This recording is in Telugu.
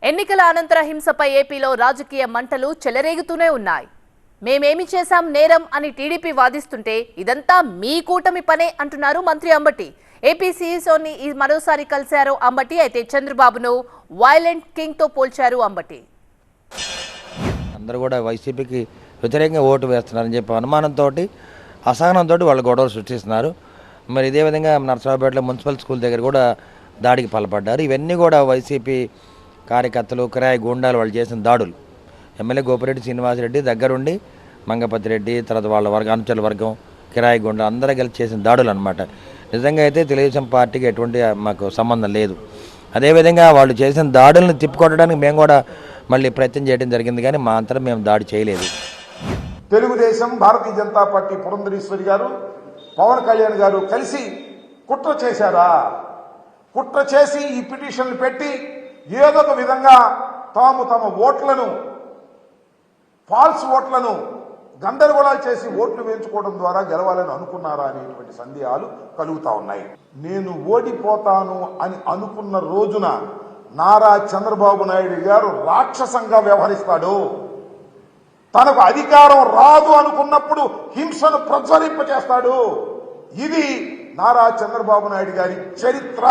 ఎన్నికల అనంతర హింసపై ఏపీలో రాజకీయ మంటలు చెలరేగుతూనే ఉన్నాయి. మేమేమి చేశాం నేరం అని టీడీపీ వాదిస్తుంటే ఇదంతా మీ కూటమి పనే అంటున్నారు మంత్రి అంబటి. ఏపీ సీఎస్ఓని మరోసారి కలిశారు అంబటి. అయితే చంద్రబాబును వైలెంట్ కింగ్ తో పోల్చారు అంబటి. అందరూ కూడా వైసీపీకి వ్యతిరేకంగా ఓటు వేస్తున్నారని చెప్పి అనుమానంతో అసహనంతో వాళ్ళు గొడవలు సృష్టిస్తున్నారు. మరి ఇదే విధంగా నర్సరావుపేటలో మున్సిపల్ స్కూల్ దగ్గర కూడా దాడికి పాల్పడ్డారు. ఇవన్నీ కూడా వైసీపీ కార్యకర్తలు కిరాయి గూండాలు వాళ్ళు చేసిన దాడులు. ఎమ్మెల్యే గోపిరెడ్డి శ్రీనివాసరెడ్డి దగ్గరుండి మంగపతి రెడ్డి తర్వాత వాళ్ళ అనుచరుల వర్గం కిరాయి గూండాలు అందరూ కలిసి చేసిన దాడులు అనమాట. నిజంగా అయితే తెలుగుదేశం పార్టీకి ఎటువంటి మాకు సంబంధం లేదు. అదేవిధంగా వాళ్ళు చేసిన దాడులను తిప్పుకొట్టడానికి మేము కూడా మళ్ళీ ప్రయత్నం చేయడం జరిగింది, కానీ మా అంతరం మేము దాడి చేయలేదు. తెలుగుదేశం భారతీయ జనతా పార్టీ పురంధరేశ్వరి గారు పవన్ కళ్యాణ్ గారు కలిసి కుట్ర చేశారా? కుట్ర చేసి ఈ పిటిషన్లు పెట్టి ఏదో ఒక విధంగా తమ ఓట్లను ఫాల్స్ ఓట్లను గందరగోళాలు చేసి ఓట్లు వేయించుకోవడం ద్వారా గెలవాలని అనుకున్నారా అనేటువంటి సందేహాలు కలుగుతా ఉన్నాయి. నేను ఓడిపోతాను అని అనుకున్న రోజున నారా చంద్రబాబు నాయుడు గారు రాక్షసంగా వ్యవహరిస్తాడు. తనకు అధికారం రాదు అనుకున్నప్పుడు హింసను ప్రజ్వలింపచేస్తాడు. ఇది నారా చంద్రబాబు నాయుడు గారి చరిత్ర.